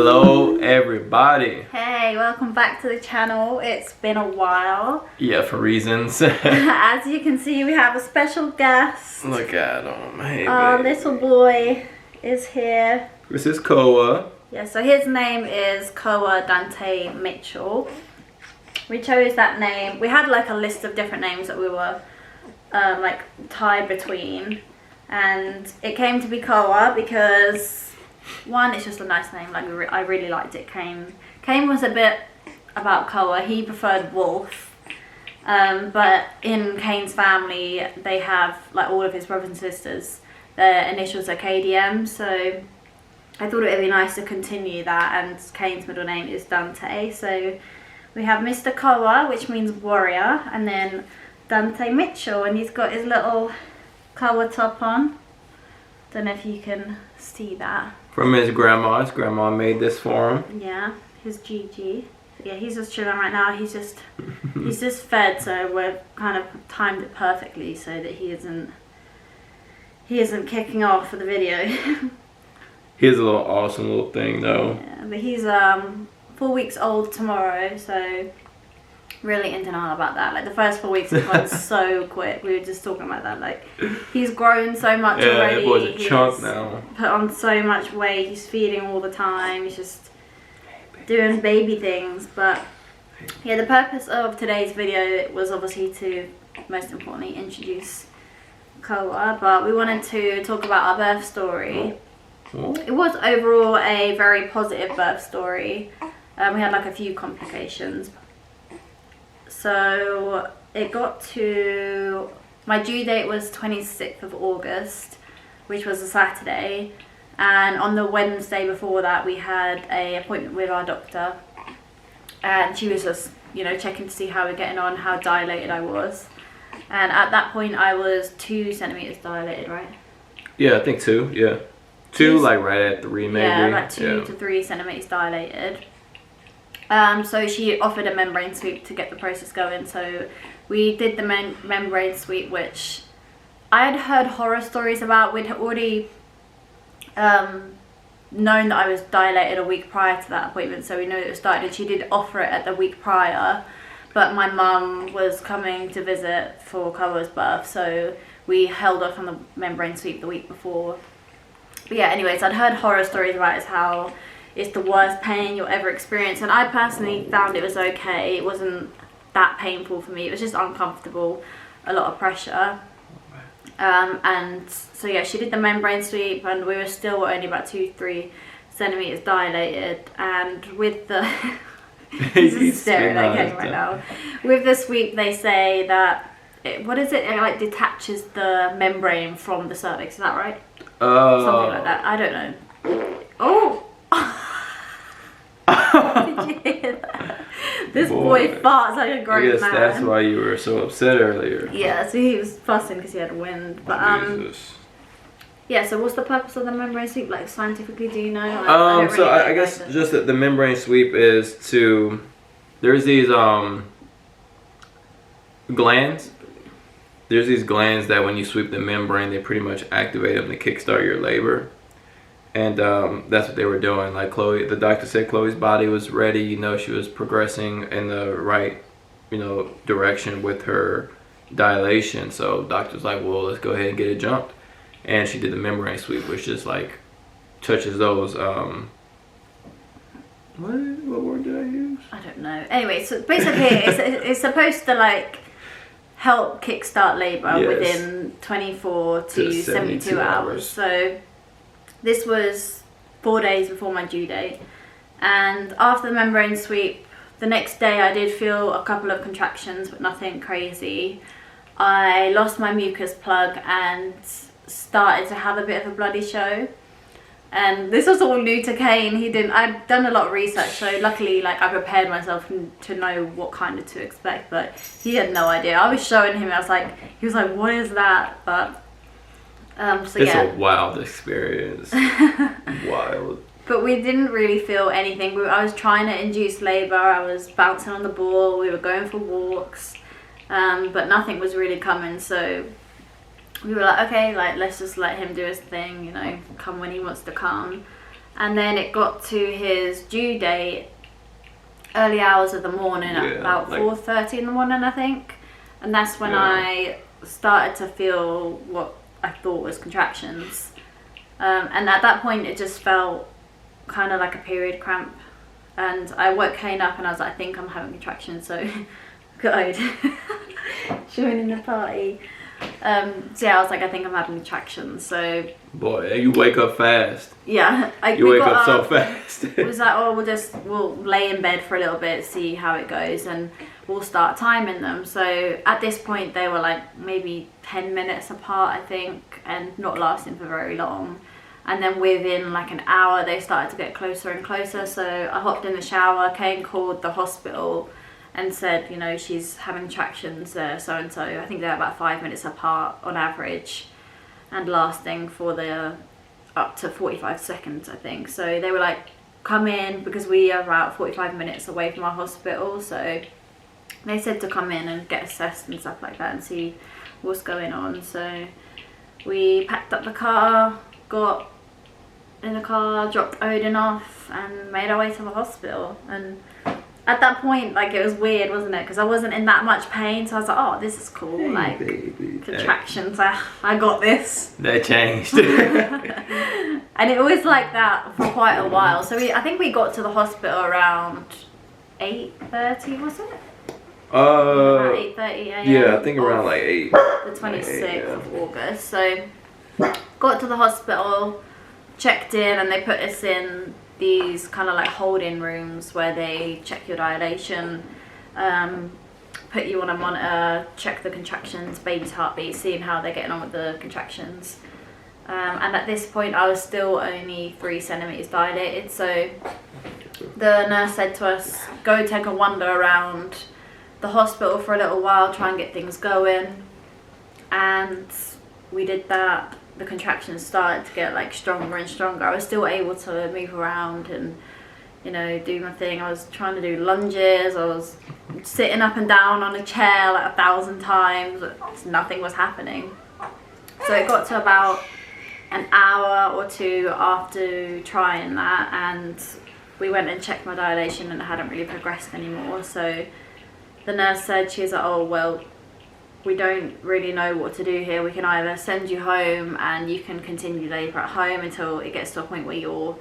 Hello everybody. Hey, welcome back to the channel. It's been a while. Yeah, for reasons. As you can see, we have a special guest. Look at him. Hey, Our baby. little boy is here. This is Koa. Yeah, so his name is Koa Dante Mitchell. We chose that name. We had like a list of different names that we were like tied between, and it came to be Koa because one, it's just a nice name. Like I really liked it. Kane was a bit about Koa. He preferred Wolf, but in Kane's family, they have like all of his brothers and sisters. Their initials are KDM, so I thought it would be nice to continue that. And Kane's middle name is Dante, so we have Mr. Koa, which means warrior, and then Dante Mitchell, and he's got his little Koa top on. Don't know if you can see that. From his grandma. His grandma made this for him. Yeah, his Gigi. Yeah, he's just chilling right now. He's just fed, so we've kind of timed it perfectly so that he isn't kicking off for the video. He's a little awesome little thing though. Yeah, but he's 4 weeks old tomorrow, so really in denial about that. Like the first 4 weeks have gone so quick. We were just talking about that. Like he's grown so much already. Yeah, that boy's a chunk now. Put on so much weight. He's feeding all the time. He's just doing baby things. But yeah, the purpose of today's video was obviously to, most importantly, introduce Koa. But we wanted to talk about our birth story. It was overall a very positive birth story. We had like a few complications. So it got to, my due date was 26th of August, which was a Saturday. And on the Wednesday before that, we had an appointment with our doctor. And she was just, you know, checking to see how we're getting on, how dilated I was. And at that point, I was 2 centimeters dilated, right? Yeah, I think 2, yeah. 2, like right at 3 maybe. Yeah, like 2 to 3 centimeters dilated. So she offered a membrane sweep to get the process going. So we did the membrane sweep, which I had heard horror stories about. We'd already known that I was dilated a week prior to that appointment, so we knew it was started. And she did offer it at the week prior, but my mum was coming to visit for Koa's birth, so we held off on the membrane sweep the week before. But yeah, anyways, I'd heard horror stories about it, how it's the worst pain you'll ever experience, and I personally found it was okay. It wasn't that painful for me. It was just uncomfortable, a lot of pressure. And so yeah, she did the membrane sweep, and we were still only about 2-3 centimeters dilated. And with the he's staring at Kane right now. With the sweep, they say that it like detaches the membrane from the cervix. Is that right? Something like that. I don't know. Oh. Did you hear that? This boy farts like a grown man. I guess that's why you were so upset earlier. Yeah, so he was fussing because he had wind. But Jesus. Yeah, so what's the purpose of the membrane sweep? Like scientifically, do you know? I guess just that the membrane sweep is to, there's these glands. There's these glands that when you sweep the membrane, they pretty much activate them to kickstart your labor. And that's what they were doing. Like Chloe, the doctor said Chloe's body was ready. You know, she was progressing in the right, you know, direction with her dilation. So doctor's like, well, let's go ahead and get it jumped. And she did the membrane sweep, which just like touches those. What word did I use? I don't know. Anyway, so basically, it's supposed to like help kickstart labor within 24 to 72 hours. So this was 4 days before my due date, and after the membrane sweep, the next day I did feel a couple of contractions, but nothing crazy. I lost my mucus plug and started to have a bit of a bloody show, and this was all new to Kane. I'd done a lot of research, so luckily like I prepared myself to know what kind of to expect, but he had no idea. I was showing him, he was like, what is that? But so it's a wild experience. Wild. But we didn't really feel anything. I was trying to induce labor. I was bouncing on the ball. We were going for walks, but nothing was really coming. So we were like, okay, like let's just let him do his thing, you know, come when he wants to come. And then it got to his due date early hours of the morning, at about 4:30 in the morning, I think. And that's when I started to feel what I thought was contractions. And at that point, it just felt kind of like a period cramp. And I woke Kane up and I was like, I think I'm having contractions, so good. Joining the party. So yeah, I was like, I think I'm having contractions. So boy, you wake up fast. Yeah, you wake up so fast. It was like, oh, we'll lay in bed for a little bit, see how it goes, and we'll start timing them. So at this point, they were like maybe 10 minutes apart, I think, and not lasting for very long. And then within like an hour, they started to get closer and closer. So I hopped in the shower. Kane called the hospital and said, you know, she's having contractions so and so. I think they're about 5 minutes apart on average, and lasting for the up to 45 seconds, I think. So they were like, come in, because we are about 45 minutes away from our hospital. So they said to come in and get assessed and stuff like that and see what's going on. So we packed up the car, got in the car, dropped Odin off, and made our way to the hospital. And at that point, like, it was weird, wasn't it? Because I wasn't in that much pain, so I was like, oh, this is cool. Hey, like, baby. contractions, I got this. That changed. And it was like that for quite a while. So I think we got to the hospital around 8:30, was it? About 8:30 a.m. Yeah, I think around like 8. The 26th of August. So got to the hospital, checked in, and they put us in these kind of like holding rooms where they check your dilation, put you on a monitor, check the contractions, baby's heartbeat, seeing how they're getting on with the contractions. And at this point, I was still only 3 centimeters dilated. So the nurse said to us, go take a wander around the hospital for a little while, try and get things going. And we did that. The contractions started to get like stronger and stronger. I was still able to move around and, you know, do my thing. I was trying to do lunges. I was sitting up and down on a chair like 1,000 times. But nothing was happening. So it got to about an hour or 2 after trying that, and we went and checked my dilation, and it hadn't really progressed anymore. So the nurse said, she was like, oh, well, we don't really know what to do here. We can either send you home and you can continue labour at home until it gets to a point where you're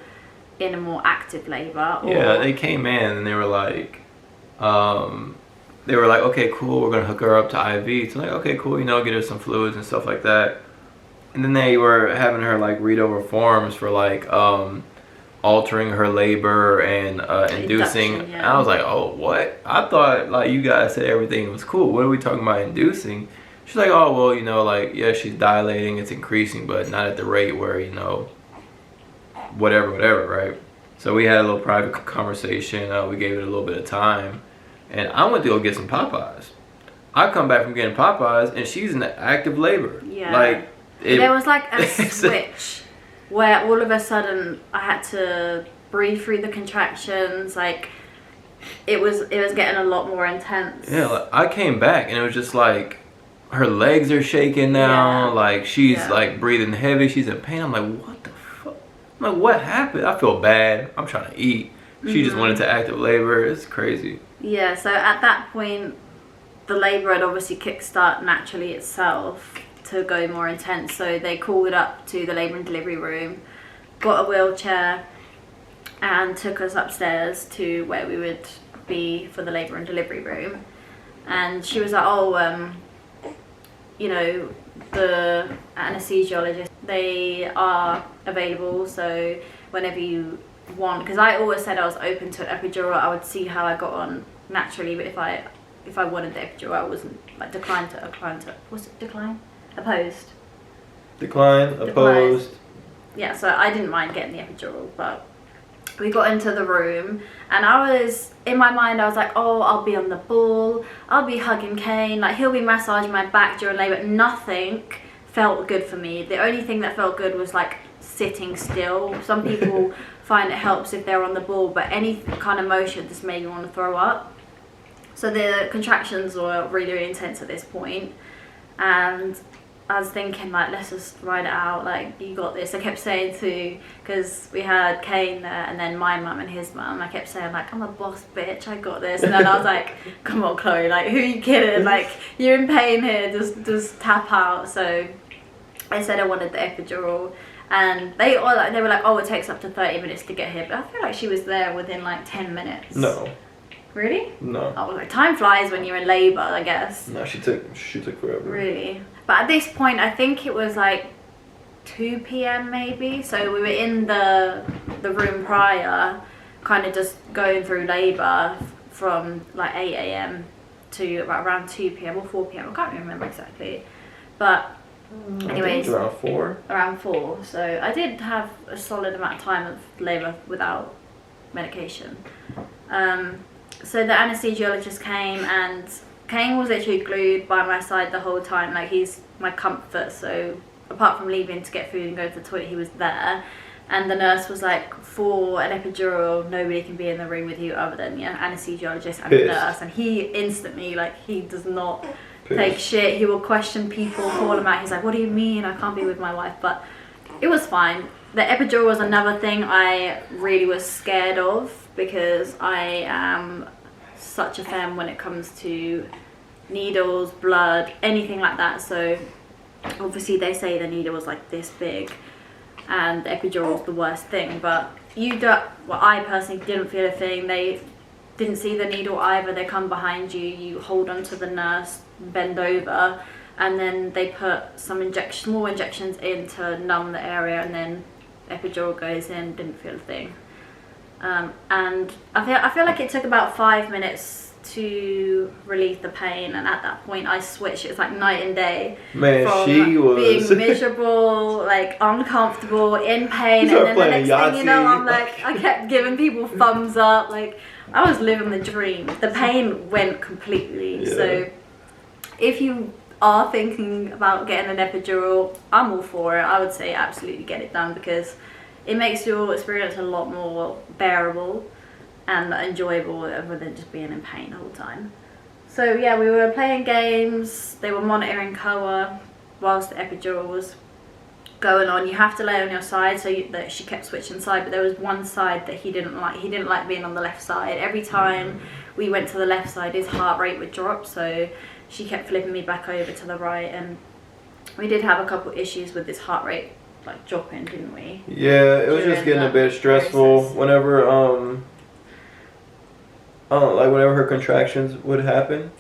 in a more active labour. Yeah, they came in and they were like, okay, cool, we're gonna hook her up to IV. So like, okay, cool, you know, get her some fluids and stuff like that. And then they were having her like read over forms for like altering her labor and inducing. Induction, yeah. And I was like, oh, what? I thought like you guys said everything was cool. What are we talking about inducing? She's like, oh, well, you know, like, yeah, she's dilating, it's increasing, but not at the rate where, you know, whatever, right? So we had a little private conversation. We gave it a little bit of time, and I went to go get some Popeyes. I come back from getting Popeyes, and she's in active labor. Yeah. Like, there was like a switch where all of a sudden I had to breathe through the contractions. Like, it was getting a lot more intense. Yeah, like, I came back and it was just like her legs are shaking now. Yeah. Like, she's like breathing heavy. She's in pain. I'm like, what the fuck? I'm like, what happened? I feel bad. I'm trying to eat. She just went into active labor. It's crazy. Yeah, so at that point, the labor had obviously kickstart naturally itself to go more intense. So they called up to the labour and delivery room, got a wheelchair, and took us upstairs to where we would be for the labour and delivery room. And she was like, oh, you know, the anaesthesiologist, they are available, so whenever you want, because I always said I was open to an epidural. I would see how I got on naturally, but if I wanted the epidural, I wasn't like opposed. Opposed. Yeah, so I didn't mind getting the epidural, but we got into the room, and I was, in my mind, I was like, oh, I'll be on the ball, I'll be hugging Kane, like, he'll be massaging my back during labour. Nothing felt good for me. The only thing that felt good was like sitting still. Some people find it helps if they're on the ball, but any kind of motion just made me want to throw up. So the contractions were really, really intense at this point, and I was thinking, like, let's just ride it out, like, you got this. I kept saying because we had Kane there and then my mum and his mum, I kept saying, like, I'm a boss bitch, I got this. And then I was like, come on, Chloe, like, who are you kidding? Like, you're in pain here, just tap out. So I said I wanted the epidural, and they were like, oh, it takes up to 30 minutes to get here. But I feel like she was there within like 10 minutes. No. Really? No. Oh, like, time flies when you're in labour, I guess. No, she took forever. Really? But at this point, I think it was like 2 p.m. maybe. So we were in the room prior, kind of just going through labour from like 8 a.m. to about around 2 p.m. or 4 p.m. I can't remember exactly. But anyways, I think it was around 4. Around 4. So I did have a solid amount of time of labour without medication. So the anaesthesiologist came, and Kane was literally glued by my side the whole time. Like, he's my comfort, so apart from leaving to get food and go to the toilet, he was there. And the nurse was like, for an epidural, nobody can be in the room with you other than your anaesthesiologist and the nurse. And he instantly, like, he does not take shit. He will question people, call them out. He's like, what do you mean I can't be with my wife? But it was fine. The epidural was another thing I really was scared of, because I am such a fan when it comes to needles, blood, anything like that. So obviously they say the needle was like this big and the epidural was the worst thing, but I personally didn't feel a thing. They didn't see the needle either. They come behind you, you hold on to the nurse, bend over, and then they put some small injections in to numb the area, and then epidural goes in. Didn't feel a thing. And I feel like it took about 5 minutes to relieve the pain, and at that point I switched. It was like night and day. Man, from she was being miserable, like uncomfortable, in pain, and then the next thing you know, I'm like, I kept giving people thumbs up. Like, I was living the dream. The pain went completely. Yeah. So if you are thinking about getting an epidural, I'm all for it. I would say absolutely get it done, because it makes your experience a lot more bearable and enjoyable rather than just being in pain the whole time. So yeah, we were playing games. They were monitoring Koa whilst the epidural was going on. You have to lay on your side, so that she kept switching side, but there was one side that he didn't like. He didn't like being on the left side. Every time we went to the left side, his heart rate would drop, so she kept flipping me back over to the right, and we did have a couple issues with his heart rate like dropping, didn't we? Yeah, it was just getting a bit stressful process. Whenever whenever her contractions would happen,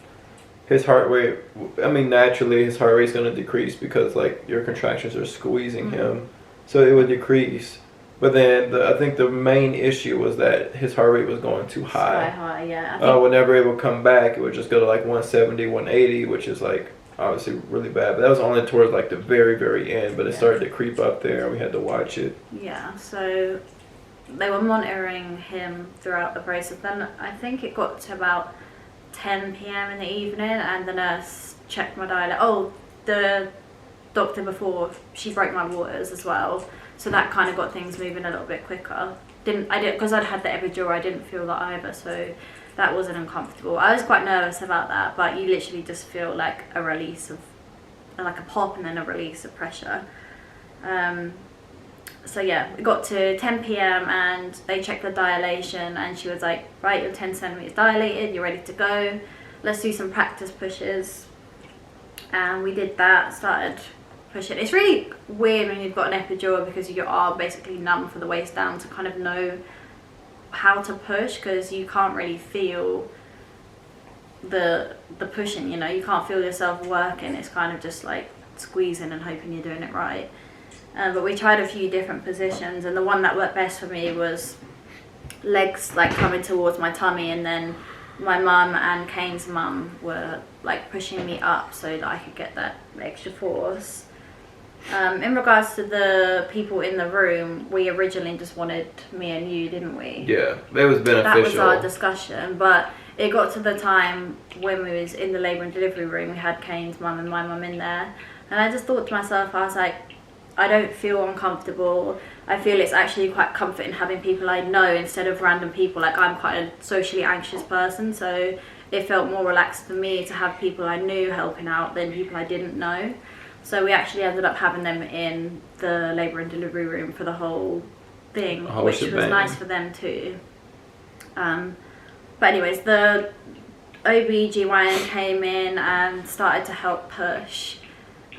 his heart rate, I mean, naturally his heart rate's gonna decrease, because like your contractions are squeezing him, so it would decrease. But then I think the main issue was that his heart rate was going too high. Sky high, yeah. Whenever it would come back, it would just go to like 170, 180, which is like obviously really bad. But that was only towards like the very, very end. But it started to creep up there, and we had to watch it. Yeah, so they were monitoring him throughout the process. Then I think it got to about 10 p.m. in the evening, and the nurse checked my diet. Oh, the doctor before, she broke my waters as well. So that kind of got things moving a little bit quicker. Because I'd had the epidural, I didn't feel that either, so that wasn't uncomfortable. I was quite nervous about that, but you literally just feel like a release of, like a pop and then a release of pressure. So yeah, we got to 10 p.m. and they checked the dilation, and she was like, right, you're 10 centimeters dilated, you're ready to go. Let's do some practice pushes. And we did that, started pushing. It's really weird when you've got an epidural, because you are basically numb from the waist down, to kind of know how to push, because you can't really feel the pushing, you know, you can't feel yourself working. It's kind of just like squeezing and hoping you're doing it right. But we tried a few different positions, and the one that worked best for me was legs like coming towards my tummy, and then my mum and Kane's mum were like pushing me up so that I could get that extra force. In regards to the people in the room, we originally just wanted me and you, didn't we? Yeah, it was beneficial. That was our discussion, but it got to the time when we was in the labour and delivery room, we had Kane's mum and my mum in there, and I just thought to myself, I was like, I don't feel uncomfortable. I feel it's actually quite comforting having people I know instead of random people. Like, I'm quite a socially anxious person, so it felt more relaxed for me to have people I knew helping out than people I didn't know. So we actually ended up having them in the labour and delivery room for the whole thing, which was nice for them too. But anyways, the OB/GYN came in and started to help push.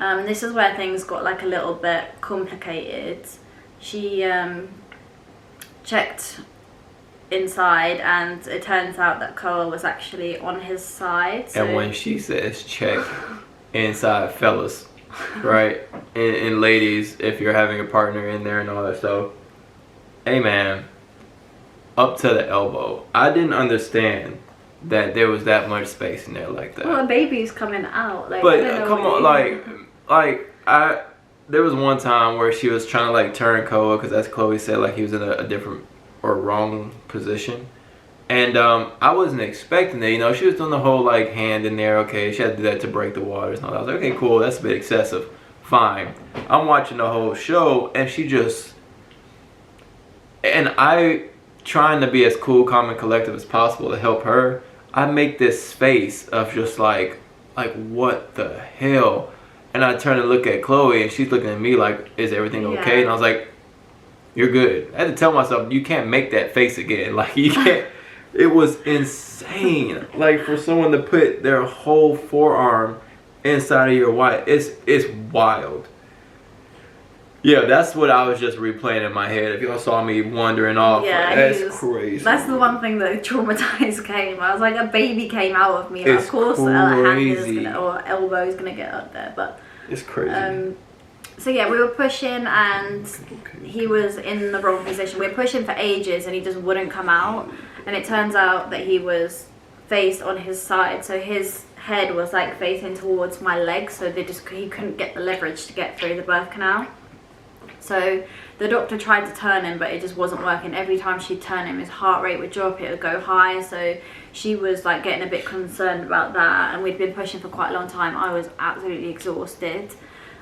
And this is where things got like a little bit complicated. She checked inside, and it turns out that Cole was actually on his side. So and when she says check inside, fellas, right, and ladies, if you're having a partner in there and all that stuff, hey man, up to the elbow. I didn't understand that there was that much space in there like that. Well, a baby's coming out. Like, but come on, there was one time where she was trying to like turn Koa, because as Chloe said, like he was in a different or wrong position, and I wasn't expecting that. You know, she was doing the whole like hand in there. Okay, she had to do that to break the waters and all that. I was like, okay, cool, that's a bit excessive. Fine. I'm watching the whole show, and she just, and I trying to be as cool, calm, and collective as possible to help her. I make this face of just like what the hell? And I turn to look at Chloe, and she's looking at me like, is everything okay? And I was like, you're good. I had to tell myself, you can't make that face again. Like, you can't. It was insane. Like, for someone to put their whole forearm inside of your wife, it's wild. Yeah, that's what I was just replaying in my head. If y'all saw me wandering off, like, that's crazy. That's the one thing that traumatized came. I was like, a baby came out of me. Of course, a hand is gonna, or elbow is gonna get up there, but it's crazy. So yeah, we were pushing, and he was in the wrong position. We were pushing for ages, and he just wouldn't come out. And it turns out that he was faced on his side, so his head was like facing towards my legs, so he couldn't get the leverage to get through the birth canal. So the doctor tried to turn him, but it just wasn't working. Every time she'd turn him, his heart rate would drop, it would go high. So she was like getting a bit concerned about that, and we'd been pushing for quite a long time. I was absolutely exhausted.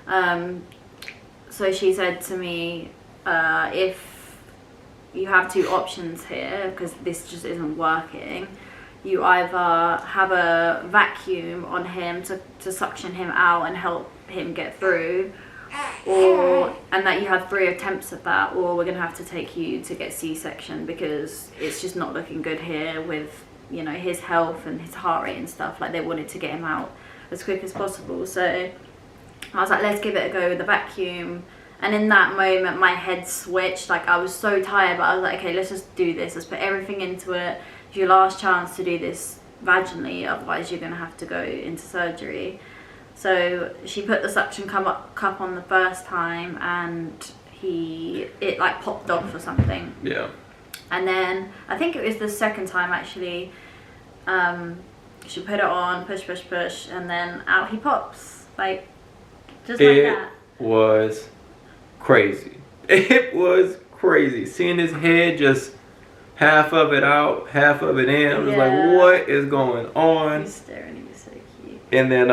So she said to me, if you have two options here, because this just isn't working, you either have a vacuum on him to suction him out and help him get through, and that you have 3 attempts at that, or we're gonna have to take you to get C-section, because it's just not looking good here with, you know, his health and his heart rate and stuff. Like, they wanted to get him out as quick as possible. So I was like, let's give it a go with the vacuum. And in that moment, my head switched. Like, I was so tired, but I was like, okay, let's just do this. Let's put everything into it. It's your last chance to do this vaginally, otherwise you're gonna have to go into surgery. So she put the suction cup on the first time, and it like popped off or something. Yeah. And then I think it was the second time actually. She put it on, push, and then out he pops, like just like that. It was crazy. It was crazy. Seeing his head just half of it out, half of it in. I was like, what is going on? He's staring. He was so cute. And then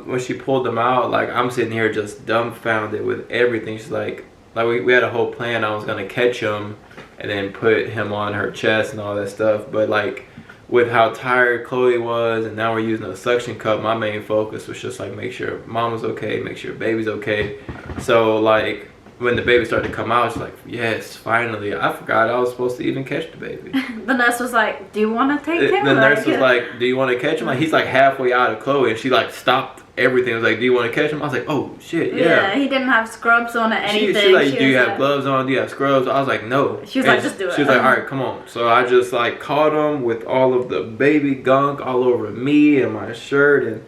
when she pulled them out, like, I'm sitting here just dumbfounded with everything. She's like we had a whole plan. I was gonna catch him and then put him on her chest and all that stuff. But like, with how tired Chloe was, and now we're using a suction cup, my main focus was just like, make sure mom was okay, make sure baby's okay. So like, when the baby started to come out, she's like, yes, finally. I forgot I was supposed to even catch the baby. The nurse was like, do you want to take him? The nurse was like, do you want to catch him? Like, he's like halfway out of Chloe, and she like stopped everything. I was like, do you want to catch him? I was like, oh shit, yeah. Yeah, he didn't have scrubs on or anything. She's like, do you have gloves on? Do you have scrubs? I was like, no. She was like, just do it. She was like, all right, come on. So I just like caught him with all of the baby gunk all over me and my shirt, and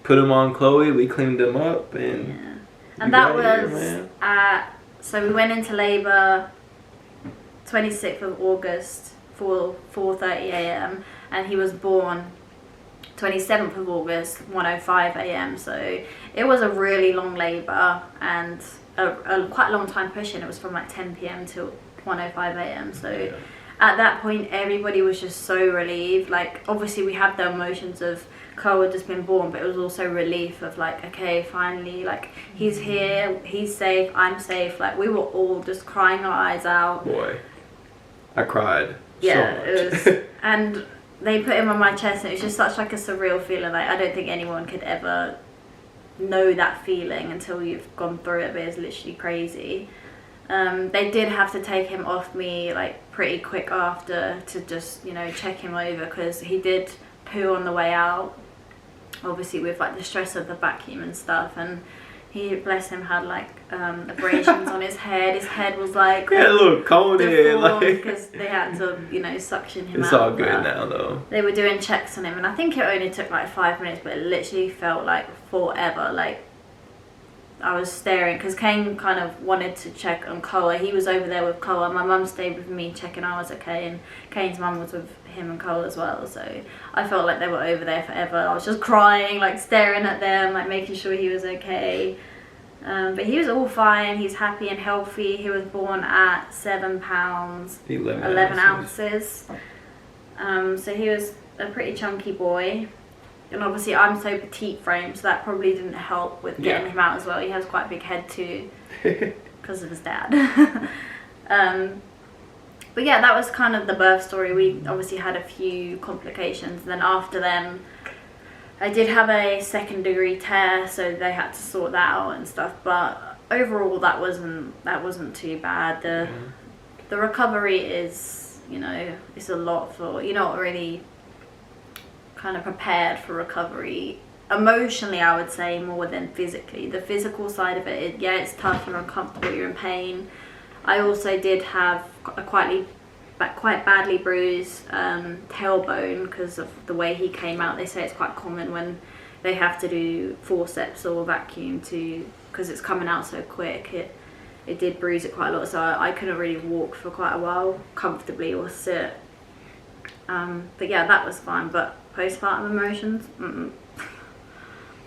put him on Chloe. We cleaned him up, and yeah. And that was so we went into labour 26th of August for 4:30 a.m. and he was born 27th of August 1:05 a.m. So it was a really long labour and a quite long time pushing. It was from like 10 p.m. till 1:05 a.m. So yeah. At that point everybody was just so relieved. Like, obviously we had the emotions of Cole had just been born, but it was also relief of like, okay, finally, like, he's here, he's safe, I'm safe. Like, we were all just crying our eyes out. Boy, I cried. Yeah, so it was. And they put him on my chest, and it was just such like a surreal feeling. Like, I don't think anyone could ever know that feeling until you've gone through it, but it's literally crazy. They did have to take him off me like pretty quick after to just, you know, check him over, because he did poo on the way out, obviously with like the stress of the vacuum and stuff, and he, bless him, had like abrasions on his head. His head was like a little coated, like, because they had to, you know, suction him out. It's all good now though. They were doing checks on him, and I think it only took like 5 minutes, but it literally felt like forever. Like I was staring, because Kane kind of wanted to check on Koa. He was over there with Koa. My mum stayed with me checking I was okay, and Kane's mum was with him and Koa as well. So I felt like they were over there forever. I was just crying, like staring at them, like making sure he was okay. But he was all fine. He's happy and healthy. He was born at 7 pounds 11 ounces. So he was a pretty chunky boy. And obviously I'm so petite frame, so that probably didn't help with getting him out as well. He has quite a big head too, because of his dad. But yeah, that was kind of the birth story. We obviously had a few complications, and then after them I did have a 2nd-degree tear, so they had to sort that out and stuff. But overall that wasn't too bad. The recovery is, you know, it's a lot for, you're not really kind of prepared for recovery emotionally, I would say, more than physically. The physical side of it, yeah, it's tough, you're uncomfortable, you're in pain. I also did have a quite badly bruised tailbone because of the way he came out. They say it's quite common when they have to do forceps or vacuum because it's coming out so quick. It did bruise it quite a lot, so I couldn't really walk for quite a while comfortably or sit. But yeah, that was fine. But postpartum emotions,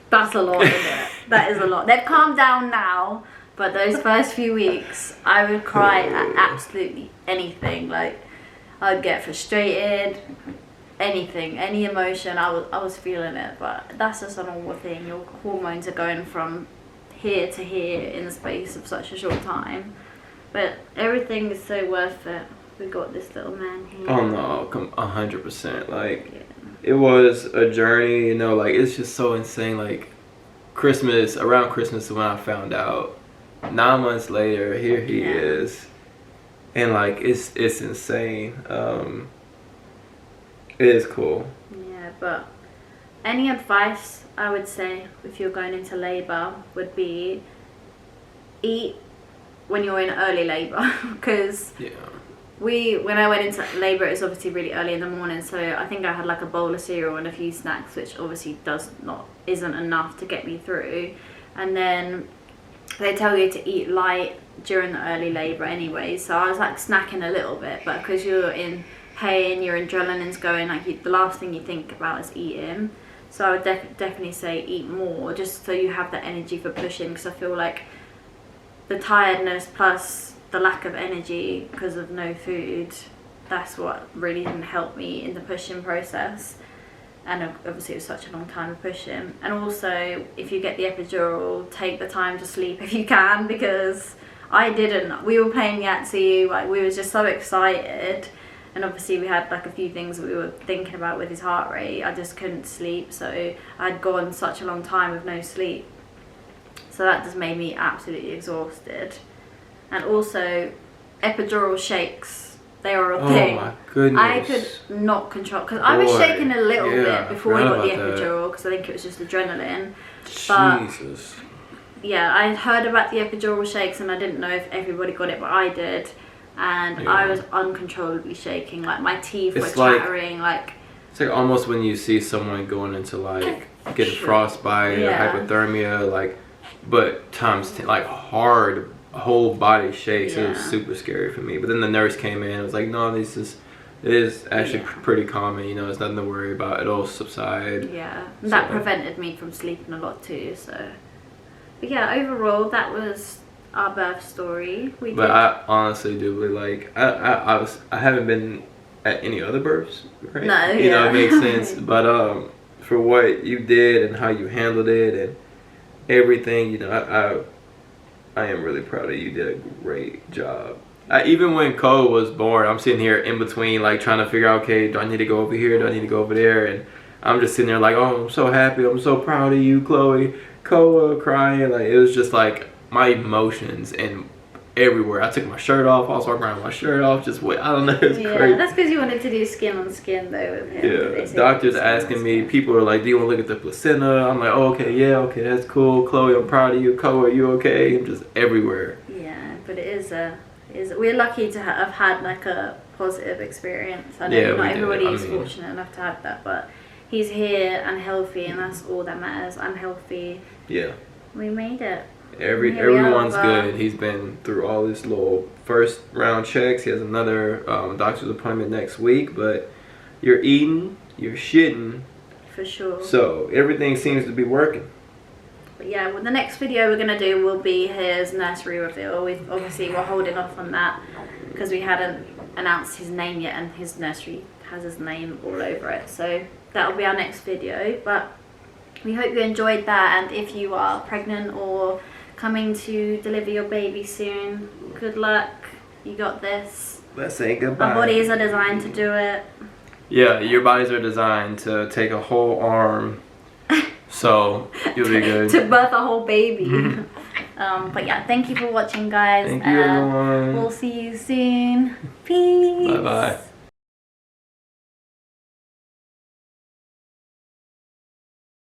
that's a lot, isn't it? That is a lot. They've calmed down now, but those first few weeks I would cry at absolutely anything. Like I'd get frustrated, anything, any emotion, I was feeling it. But that's just a normal thing. Your hormones are going from here to here in the space of such a short time, but everything is so worth it. We got this little man here. Oh no, 100%. Like it was a journey, you know. Like it's just so insane. Like around Christmas is when I found out. 9 months later, here he is, and like it's insane. It is cool. Yeah, but any advice I would say if you're going into labor would be eat when you're in early labor, because when I went into labor, it was obviously really early in the morning, so I think I had like a bowl of cereal and a few snacks, which obviously isn't enough to get me through. And then they tell you to eat light during the early labor anyway, so I was like snacking a little bit, but because you're in pain, your adrenaline's going, like the last thing you think about is eating. So I would definitely say eat more, just so you have the energy for pushing, because I feel like the tiredness plus the lack of energy because of no food, that's what really didn't help me in the pushing process. And obviously it was such a long time of pushing. And also, if you get the epidural, take the time to sleep if you can, because I didn't. We were playing Yahtzee, like we were just so excited, and obviously we had like a few things that we were thinking about with his heart rate. I just couldn't sleep, so I'd gone such a long time with no sleep, so that just made me absolutely exhausted. And also epidural shakes, they are a thing. Oh my goodness. I could not control, because I was shaking a little bit before I got the epidural, because I think it was just adrenaline. Jesus. But yeah, I had heard about the epidural shakes, and I didn't know if everybody got it, but I did. And I was uncontrollably shaking, like my teeth were chattering. It's like almost when you see someone going into like getting frostbite or hypothermia, like, but times 10, like hard whole body shakes. It was super scary for me. But then the nurse came in and was like, no, it is actually pretty common, you know, it's nothing to worry about, it'll subside. Yeah, that prevented me from sleeping a lot too. So but yeah, overall that was our birth story. I honestly do believe, like, I haven't been at any other births, right? No, you know, it makes sense. But for what you did and how you handled it and everything, you know, I am really proud of you. You did a great job. Even when Cole was born, I'm sitting here in between, like, trying to figure out, okay, do I need to go over here? Do I need to go over there? And I'm just sitting there like, oh, I'm so happy. I'm so proud of you, Chloe. Koa crying. Like, it was just like my emotions and everywhere. I took my shirt off. I was walking around with my shirt off. Just wait. I don't know. It's crazy. That's because you wanted to do skin on skin though with him. Yeah. Doctors asking me. People are like, "Do you want to look at the placenta?" I'm like, "Oh, okay, yeah, okay, that's cool." Chloe, I'm proud of you. Koa, are you okay? I'm just everywhere. Yeah, but it is we're lucky to have had like a positive experience. I know not everybody is fortunate enough to have that, but he's here and healthy, and that's all that matters. I'm healthy. Yeah. We made it. Everyone's good. He's been through all this little first round checks. He has another doctor's appointment next week, but you're eating, you're shitting. For sure. So everything seems to be working. But yeah, well, the next video we're gonna do will be his nursery reveal. We're holding off on that because we hadn't announced his name yet, and his nursery has his name all over it. So that'll be our next video. But we hope you enjoyed that, and if you are pregnant or coming to deliver your baby soon, good luck. You got this. Let's say goodbye. Our bodies are designed to do it. Yeah, your bodies are designed to take a whole arm, so you'll be good. To birth a whole baby. But yeah, thank you for watching, guys. Thank you, everyone. We'll see you soon. Peace. Bye-bye.